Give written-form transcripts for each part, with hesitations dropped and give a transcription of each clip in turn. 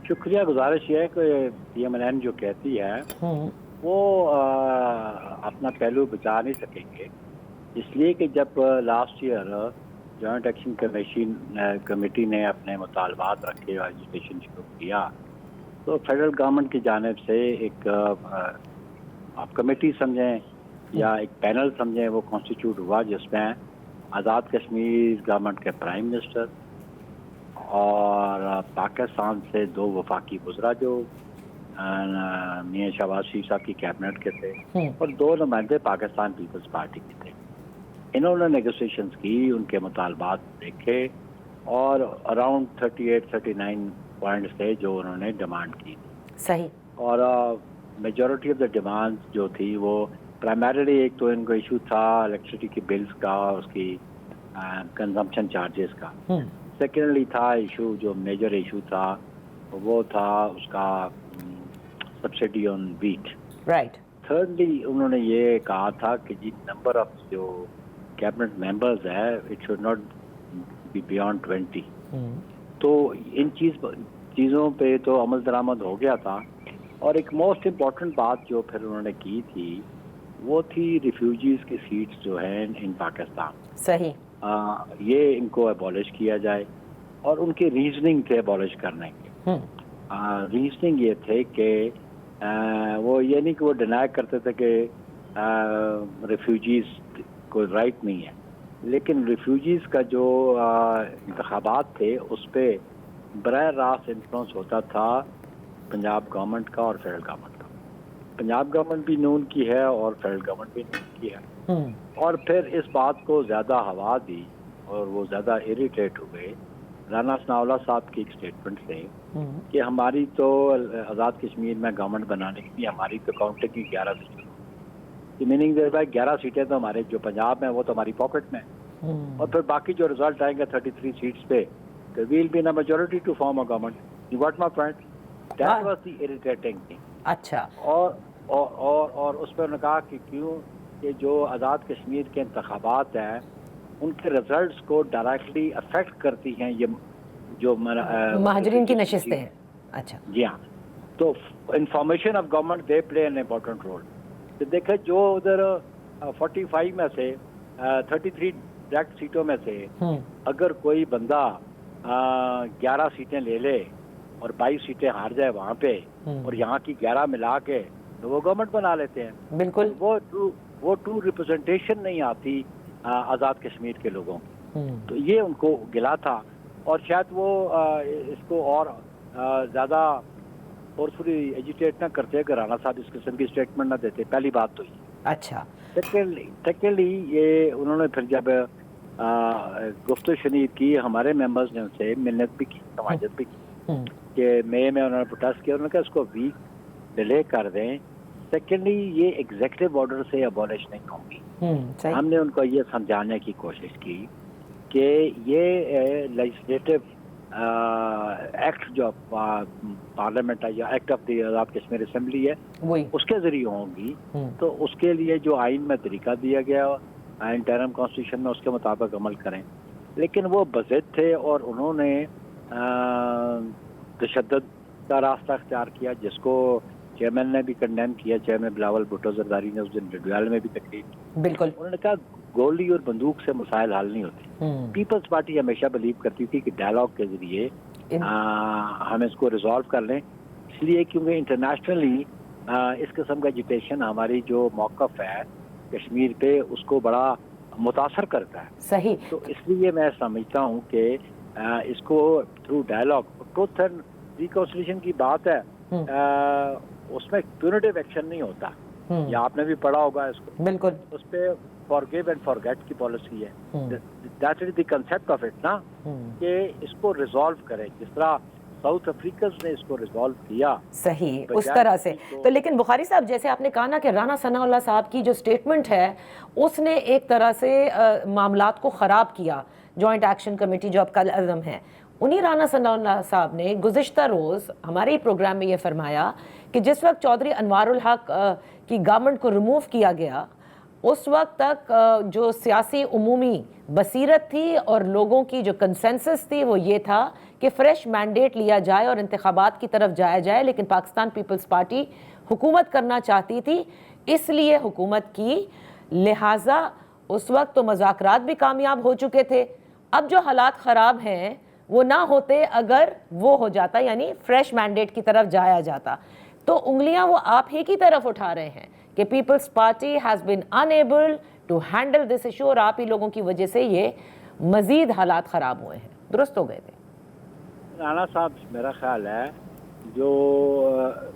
शुक्रिया। गुजारिश ये है कि PMLN जो कहती है वो अपना पहलू बचा नहीं सकेंगे, इसलिए कि जब last year joint action committee ने अपने मुतालबात रखे और एजुकेशन शुरू किया तो फेडरल गवर्नमेंट की जानिब से एक आप कमेटी समझें या एक पैनल समझें, वो कॉन्स्टिट्यूट हुआ जिसमें आज़ाद कश्मीर गवर्नमेंट के प्राइम मिनिस्टर और पाकिस्तान से 2 वफाकी वज़रा जो मियां शहबाज शरीफ साहब की कैबिनेट के थे और 2 नुमाइंदे पाकिस्तान पीपल्स पार्टी के थे। इन्होंने नेगोशिएशंस की, उनके मुतालबात देखे और अराउंड 38-39 पॉइंट्स थे जो उन्होंने डिमांड की। सही। और मेजॉरिटी ऑफ द डिमांड्स जो थी वो प्राइमरीली एक तो इनको इशू था इलेक्ट्रिसिटी की बिल्स का और उसकी कंजम्पशन चार्जेस का। सेकेंडली था इशू, जो मेजर इशू था वो था उसका subsidy on wheat. Right. Thirdly उन्होंने ये कहा था कि जी नंबर ऑफ जो कैबिनेट मेंबर्स है it should not be beyond 20। तो इन चीज़ों पे तो अमल दरामद हो गया था। और एक मोस्ट इम्पॉर्टेंट बात जो फिर उन्होंने की थी वो थी रिफ्यूजीज़ की सीट्स जो हैं इन पाकिस्तान। सही। ये इनको अबॉलिश किया जाए और उनके रीजनिंग थे अबॉलिश करने के। रीजनिंग ये थे कि वो ये नहीं कि वो डिनाई करते थे कि रिफ्यूजीज़ को राइट नहीं है, लेकिन रिफ्यूजीज़ का जो इंतखाबात थे उस पर बराह रास्त इन्फ्लुएंस होता था पंजाब गवर्नमेंट का और फेडरल गवर्नमेंट का। पंजाब गवर्नमेंट भी नून की है और फेडरल गवर्नमेंट भी नून की है। और फिर इस बात को ज़्यादा हवा दी और वो ज़्यादा इरिटेट हुए राना सनाउल्लाह साहब की एक स्टेटमेंट से कि हमारी तो आज़ाद कश्मीर में गवर्नमेंट बनाने की हमारी तो काउंटिंग की 11 सीटें, मीनिंग दे भाई 11 सीटें तो हमारे जो पंजाब में वो तो हमारी पॉकेट में, और फिर बाकी जो रिजल्ट आएंगे 33 सीट्स पे तो will be in a majority to form a government. You got my point? That was the irritating thing. अच्छा। और उस पर उन्होंने कहा कि क्यों कि जो आज़ाद कश्मीर के इंतखाबात हैं उनके रिजल्ट्स को डायरेक्टली अफेक्ट करती हैं ये जो महाजरीन की नशिस्तें हैं। अच्छा जी हाँ, तो information of government they play an important role. तो देखे जो उधर 45 में से 33 डायरेक्ट सीटों में से अगर कोई बंदा 11 सीटें ले ले और 22 सीटें हार जाए वहाँ पे और यहाँ की 11 मिला के तो वो गवर्नमेंट बना लेते हैं। बिल्कुल। वो ट्रू रिप्रेजेंटेशन नहीं आती आज़ाद कश्मीर के लोगों की। तो ये उनको गिला था और शायद वो इसको और ज़्यादा फोर्सफुली एजिटेट ना करते अगर राणा साहब इस किस्म की स्टेटमेंट ना देते। पहली बात तो ये। अच्छा। सेकेंडली ये उन्होंने फिर जब गुफ्तगू शनीद की, हमारे मेंबर्स ने उनसे मिन्नत भी की, समाजत भी की कि मई में उन्होंने प्रोटेस्ट किया। उन्होंने कहा इसको वीक डिले कर दें। सेकेंडली ये एग्जीक्यूटिव ऑर्डर से अबॉलिश नहीं होंगी। हमने उनको ये समझाने की कोशिश की कि ये लेजिस्लेटिव एक्ट जो पार्लियामेंट है या act of the Azad Kashmir assembly है उसके जरिए होंगी। तो उसके लिए जो आइन में तरीका दिया गया इंटरम कॉन्स्टिट्यूशन में उसके मुताबिक अमल करें। लेकिन वो बज़िद थे और उन्होंने तशद्दुद का रास्ता अख्तियार किया जिसको चेयरमैन ने भी कंडेम किया। चेयरमैन बिलावल भुट्टो जरदारी ने उस दिन डडवाल में भी तकरीर की। बिल्कुल। उन्होंने कहा गोली और बंदूक से मसाइल हल नहीं होते। पीपल्स पार्टी हमेशा बिलीव करती थी कि डायलॉग के जरिए हम इसको रिजॉल्व कर लें, इसलिए क्योंकि इंटरनेशनली इस किस्म का एजिटेशन हमारी जो मौक़िफ़ है कश्मीर पे उसको बड़ा मुतासर करता है। सही। तो इसलिए मैं समझता हूँ कि इसको through dialogue truth and reconciliation की बात है, उसमें प्यूनिटिव एक्शन नहीं होता। या आपने भी पढ़ा होगा इसको। बिल्कुल। उस पे फॉरगिव एंड फॉरगेट की पॉलिसी है। That is the concept of it ना कि इसको रिजॉल्व करें जिस तरह साउथ अफ्रीका ने इसको रिजॉल्व किया। सही, उस तरह से। तो लेकिन बुखारी साहब जैसे आपने कहा ना कि राना सनाउल्लाह साहब की जो स्टेटमेंट है उसने एक तरह से मामलात को ख़राब किया। जॉइंट एक्शन कमेटी जो अब कल अज़म है, उन्हीं राना सनाउल्लाह साहब ने गुज़िश्ता रोज़ हमारे ही प्रोग्राम में ये फरमाया कि जिस वक्त चौधरी अनवारुल हक की गवर्नमेंट को रिमूव किया गया उस वक्त तक जो सियासी उमूमी बसीरत थी और लोगों की जो कंसेंसस थी वो ये था کہ فریش مینڈیٹ لیا جائے اور انتخابات کی طرف جایا جائے، لیکن پاکستان پیپلز پارٹی حکومت کرنا چاہتی تھی، اس لیے حکومت کی، لہٰذا اس وقت تو مذاکرات بھی کامیاب ہو چکے تھے۔ اب جو حالات خراب ہیں وہ نہ ہوتے اگر وہ ہو جاتا، یعنی فریش مینڈیٹ کی طرف جایا جاتا۔ تو انگلیاں وہ آپ ہی کی طرف اٹھا رہے ہیں کہ Peoples Party has been unable to handle this issue, اور آپ ہی لوگوں کی وجہ سے یہ مزید حالات خراب ہوئے ہیں، درست ہو گئے تھے۔ رانا صاحب میرا خیال ہے جو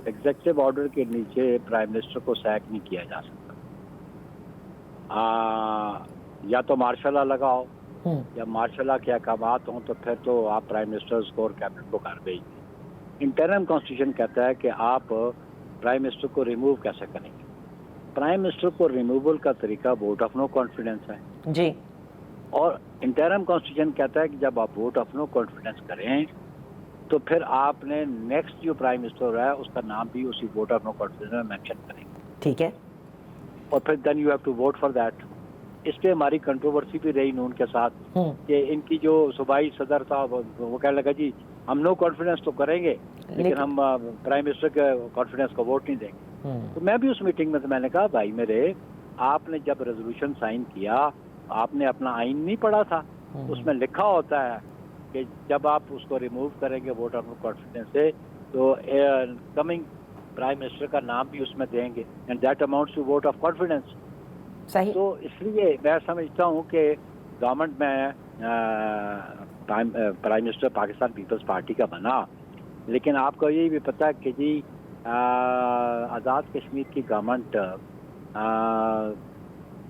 ایگزیکٹو آرڈر کے نیچے پرائم منسٹر کو سیک نہیں کیا جا سکتا، یا تو مارشل لا لگاؤ، یا مارشل لا کے احکامات ہوں تو پھر تو آپ پرائم منسٹر کو اور کیبنٹ کو گھر بھیج دیں۔ انٹرم کانسٹیٹیوشن کہتا ہے کہ آپ پرائم منسٹر کو ریموو کیسے کریں گے۔ پرائم منسٹر کو ریموول کا طریقہ ووٹ آف نو کانفیڈنس ہے، جی، اور انٹرم کانسٹیٹیوشن کہتا ہے کہ جب آپ ووٹ آف نو کانفیڈنس کریں تو پھر آپ نے نیکسٹ جو پرائم منسٹر ہے اس کا نام بھی اسی ووٹ آف نو کانفیڈنس میں مینشن کریں گے، ٹھیک ہے، اور پھر then you have to vote for that. اس پہ ہماری کنٹروورسی بھی رہی نون کے ساتھ کہ ان کی جو صوبائی صدر تھا وہ کہنے لگا جی ہم نو کانفیڈنس تو کریں گے لیکن ہم پرائم منسٹر کے کانفیڈنس کو ووٹ نہیں دیں گے۔ تو میں بھی اس میٹنگ میں نے کہا بھائی میرے، آپ نے جب ریزولوشن سائن کیا آپ نے اپنا آئین نہیں پڑھا تھا؟ اس میں لکھا ہوتا ہے کہ جب آپ اس کو ریموو کریں گے ووٹ آف نو کانفیڈنس سے تو کمنگ پرائم منسٹر کا نام بھی اس میں دیں گے، and that amounts to vote of confidence. صحیح۔ تو اس لیے میں سمجھتا ہوں کہ گورنمنٹ میں prime minister Pakistan Peoples Party کا بنا، لیکن آپ کو یہ بھی پتہ ہے کہ جی آزاد کشمیر کی گورنمنٹ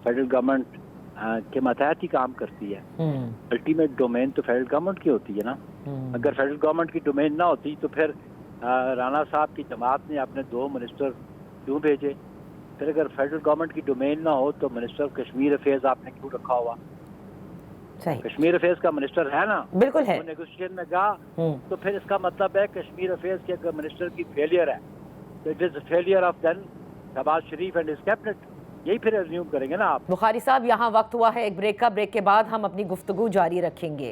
فیڈرل گورنمنٹ کے ماتحت ہی کام کرتی ہے۔ الٹیمیٹ ڈومین تو فیڈرل گورنمنٹ کی ہوتی ہے نا۔ اگر فیڈرل گورنمنٹ کی ڈومین نہ ہوتی تو پھر رانا صاحب کی جماعت نے اپنے 2 منسٹر کیوں بھیجے؟ پھر اگر فیڈرل گورنمنٹ کی ڈومین نہ ہو تو منسٹر کشمیر افیئرز آپ نے کیوں رکھا ہوا؟ صحیح، کشمیر افیئرز کا منسٹر ہے نا، بالکل ہے۔ وہ نیگوشیشن میں گا تو پھر اس کا مطلب ہے کشمیر افیئرز کے اگر منسٹر کی فیلئر ہے تو it is failure of then Shehbaz Sharif and his cabinet, یہی پھر ریزیوم کریں گے نا آپ۔ بخاری صاحب، یہاں وقت ہوا ہے ایک بریک کا، بریک کے بعد ہم اپنی گفتگو جاری رکھیں گے۔